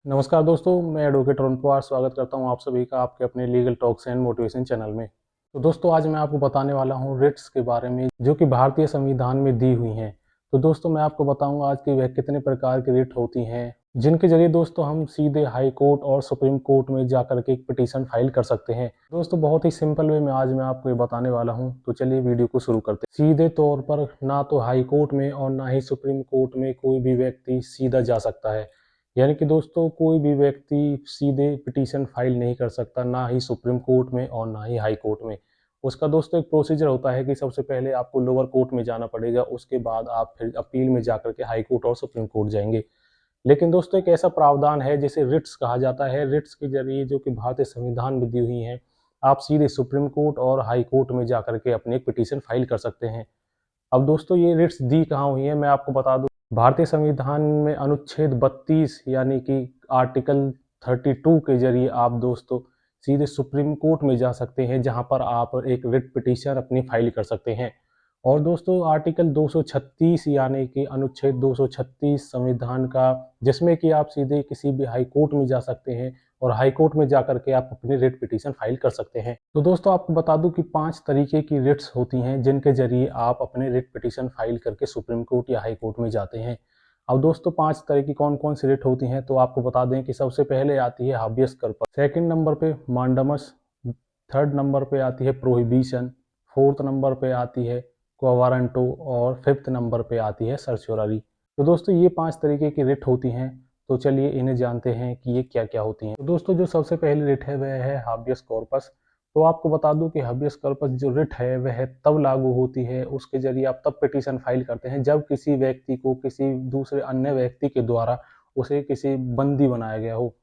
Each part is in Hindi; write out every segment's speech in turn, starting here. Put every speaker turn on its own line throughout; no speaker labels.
नमस्कार दोस्तों, मैं एडवोकेट अरुण पवार स्वागत करता हूं आप सभी का आपके अपने legal talks and motivation channel में। तो दोस्तों, आज मैं आपको बताने वाला हूं रिट्स के बारे में जो कि भारतीय संविधान में दी हुई हैं। तो दोस्तों, मैं आपको बताऊंगा आज की वह कितने प्रकार की रिट होती हैं जिनके जरिए दोस्तों हम सीधे हाई कोर्ट और सुप्रीम कोर्ट में जाकर के एक पिटीशन फाइल कर सकते हैं। दोस्तों, बहुत ही सिंपल वे में आज मैं आपको ये बताने वाला हूँ। तो चलिए वीडियो को शुरू करते हैं। सीधे तौर पर ना तो हाई कोर्ट में और ना ही सुप्रीम कोर्ट में कोई भी व्यक्ति सीधा जा सकता है। यानी कि दोस्तों, कोई भी व्यक्ति सीधे पिटीशन फाइल नहीं कर सकता, ना ही सुप्रीम कोर्ट में और ना ही हाई कोर्ट में। उसका दोस्तों एक प्रोसीजर होता है कि सबसे पहले आपको लोअर कोर्ट में जाना पड़ेगा, उसके बाद आप फिर अपील में जाकर के हाई कोर्ट और सुप्रीम कोर्ट जाएंगे। लेकिन दोस्तों, एक ऐसा प्रावधान है जिसे रिट्स कहा जाता है। रिट्स के जरिए जो कि भारतीय संविधान में दी हुई हैं, आप सीधे सुप्रीम कोर्ट और हाई कोर्ट में जाकर के अपनी एक पिटीशन फाइल कर सकते हैं। अब दोस्तों, ये रिट्स दी कहाँ हुई है, मैं आपको बता दूं। भारतीय संविधान में अनुच्छेद 32 यानी कि आर्टिकल 32 के जरिए आप दोस्तों सीधे सुप्रीम कोर्ट में जा सकते हैं, जहां पर आप एक रिट पिटीशन अपनी फाइल कर सकते हैं। और दोस्तों, आर्टिकल 236 यानी कि अनुच्छेद 236 संविधान का, जिसमें कि आप सीधे किसी भी हाई कोर्ट में जा सकते हैं और हाई कोर्ट में जाकर के आप अपनी रिट पिटीशन फाइल कर सकते हैं। तो दोस्तों, आपको बता दूं कि 5 तरीके की रिट्स होती हैं जिनके जरिए आप अपने रिट पिटीशन फाइल करके सुप्रीम कोर्ट या हाई कोर्ट में जाते हैं। अब दोस्तों, 5 तरह की कौन कौन सी रिट होती हैं, तो आपको बता दें कि सबसे पहले आती है हाबियस कॉर्पस, सेकंड नंबर पे मांडामस, थर्ड नंबर पे आती है प्रोहिबिशन, फोर्थ नंबर पे आती है क्वा वारंटो और फिफ्थ नंबर पे आती है सर्च्योररी। तो दोस्तों, ये 5 तरीके की रिट होती हैं। तो चलिए इन्हें जानते हैं कि ये क्या क्या होती हैं। तो दोस्तों, जो सबसे पहली रिट है वह है हाबियस कॉर्पस। तो आपको बता दूं कि हाबियस कॉर्पस जो रिट है वह तब लागू होती है, उसके जरिए आप तब पिटीशन फाइल करते हैं जब किसी व्यक्ति को किसी दूसरे अन्य व्यक्ति के द्वारा उसे किसी बंदी बनाया गया हो।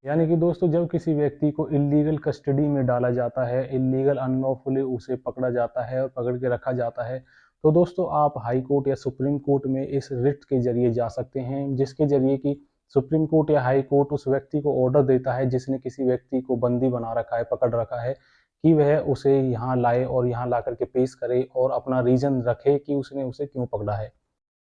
यानी कि दोस्तों, जब किसी व्यक्ति को इलीगल कस्टडी में डाला जाता है, इलीगल अनलॉफुली उसे पकड़ा जाता है और पकड़ के रखा जाता है, तो दोस्तों आप हाई कोर्ट या सुप्रीम कोर्ट में इस रिट के जरिए जा सकते हैं, जिसके जरिए कि सुप्रीम कोर्ट या हाई कोर्ट उस व्यक्ति को ऑर्डर देता है जिसने किसी व्यक्ति को बंदी बना रखा है, पकड़ रखा है, कि वह उसे यहाँ लाए और यहाँ ला करके पेश करे और अपना रीजन रखे कि उसने उसे क्यों पकड़ा है।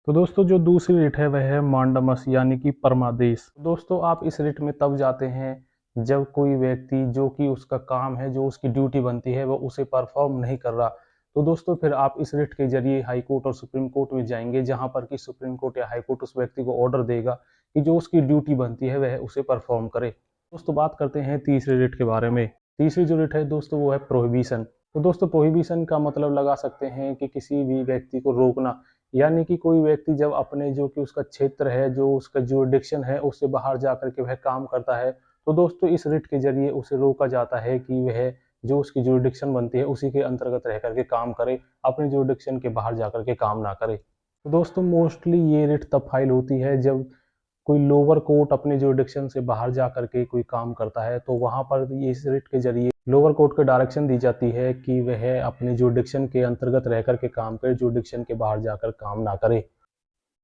तो दोस्तों, जो दूसरी रिट है वह है मांडमस यानी कि परमादेश। दोस्तों, आप इस रिट में तब जाते हैं जब कोई व्यक्ति जो कि उसका काम है, जो उसकी ड्यूटी बनती है, वह उसे परफॉर्म नहीं कर रहा। तो दोस्तों, फिर आप इस रिट के जरिए हाई कोर्ट और सुप्रीम कोर्ट में जाएंगे, जहां पर कि सुप्रीम कोर्ट या हाई कोर्ट उस व्यक्ति को ऑर्डर देगा कि जो उसकी ड्यूटी बनती है वह उसे परफॉर्म करे। दोस्तों, बात करते हैं तीसरी रिट के बारे में। तीसरी जो रिट है दोस्तों वो है प्रोहिबिशन। तो दोस्तों, प्रोहिबिशन का मतलब लगा सकते हैं कि किसी भी व्यक्ति को रोकना। यानी कि कोई व्यक्ति जब अपने जो कि उसका क्षेत्र है, जो उसका जुरिडिक्शन है, उससे बाहर जाकर के वह काम करता है, तो दोस्तों इस रिट के जरिए उसे रोका जाता है कि वह जो उसकी जुरिडिक्शन बनती है उसी के अंतर्गत रह करके काम करे, अपने जुरिडिक्शन के बाहर जाकर के काम ना करे। तो दोस्तों, मोस्टली ये रिट तब फाइल होती है जब कोई लोअर कोर्ट अपने जुरिडिक्शन से बाहर जा करके कोई काम करता है, तो वहां पर ये इस रिट के जरिए लोअर कोर्ट को डायरेक्शन दी जाती है कि वह अपने जुरिडिक्शन के अंतर्गत रह करके काम करे, जुरिडिक्शन के बाहर जाकर काम ना करे।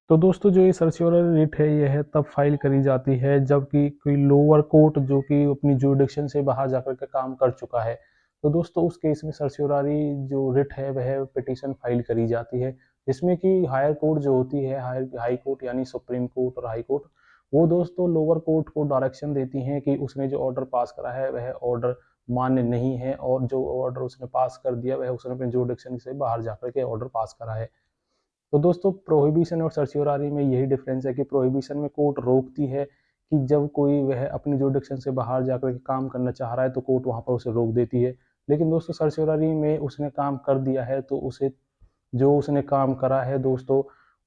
तो दोस्तों, जो ये सर्च्योरल रिट है यह तब फाइल करी जाती है जबकि कोई लोअर कोर्ट जो कि अपनी जुरिडिक्शन से बाहर जाकर के काम कर चुका है, तो दोस्तों उस केस में सर्च्योररी जो रिट है वह पिटीशन फाइल करी जाती है, जिसमें कि हायर कोर्ट जो होती है, हायर हाई कोर्ट यानी सुप्रीम कोर्ट और हाई कोर्ट, वो दोस्तों लोअर कोर्ट को डायरेक्शन देती हैं कि उसने जो ऑर्डर पास करा है वह ऑर्डर मान्य नहीं है, और जो ऑर्डर उसने पास कर दिया वह उसने अपने जुरिडिक्शन से बाहर जाकर के ऑर्डर पास करा है। तो दोस्तों, प्रोहिबिशन और सर्च्योररी में यही डिफरेंस है कि प्रोहिबिशन में कोर्ट रोकती है कि जब कोई वह अपनी जुरिडिक्शन से बाहर जाकर के काम करना चाह रहा है तो कोर्ट वहां पर उसे रोक देती है। लेकिन दोस्तों, सर्च्योररी में उसने काम कर दिया है तो उसे जो उसने काम करा है दोस्तों,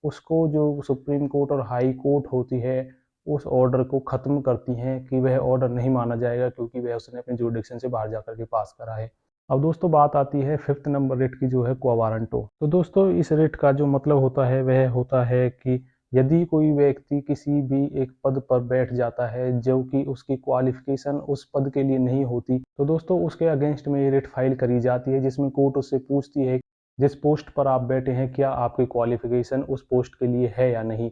उसको जो सुप्रीम कोर्ट और हाई कोर्ट होती है उस ऑर्डर को ख़त्म करती हैं कि वह ऑर्डर नहीं माना जाएगा, क्योंकि वह उसने अपने जुरिडिक्शन से बाहर जाकर के पास करा है। अब दोस्तों, बात आती है फिफ्थ नंबर रिट की, जो है क्वा वारंटो। तो दोस्तों, इस रिट का जो मतलब होता है वह होता है कि यदि कोई व्यक्ति किसी भी एक पद पर बैठ जाता है जो कि उसकी क्वालिफिकेशन उस पद के लिए नहीं होती, तो दोस्तों उसके अगेंस्ट में ये रिट फाइल करी जाती है, जिसमें कोर्ट उससे पूछती है जिस पोस्ट पर आप बैठे हैं क्या आपकी क्वालिफिकेशन उस पोस्ट के लिए है या नहीं।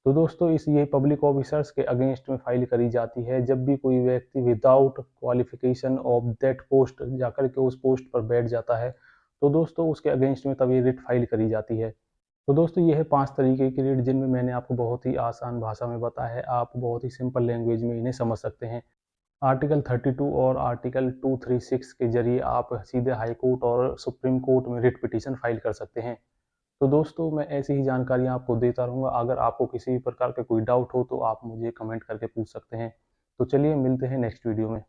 तो दोस्तों, इस ये पब्लिक ऑफिसर्स के अगेंस्ट में फाइल करी जाती है जब भी कोई व्यक्ति without qualification of that post जाकर के उस पोस्ट पर बैठ जाता है, तो दोस्तों उसके अगेंस्ट में तब ये रिट फाइल करी जाती है। तो दोस्तों ये है 5 तरीके की रिट जिनमें मैंने आपको बहुत ही आसान भाषा में बताया है, आप बहुत ही सिंपल लैंग्वेज में इन्हें समझ सकते हैं। आर्टिकल 32 और आर्टिकल 236 के जरिए आप सीधे हाई कोर्ट और सुप्रीम कोर्ट में रिट पिटीशन फाइल कर सकते हैं। तो दोस्तों मैं ऐसी ही जानकारियाँ आपको देता रहूँगा। अगर आपको किसी भी प्रकार का कोई डाउट हो तो आप मुझे कमेंट करके पूछ सकते हैं। तो चलिए मिलते हैं नेक्स्ट वीडियो में।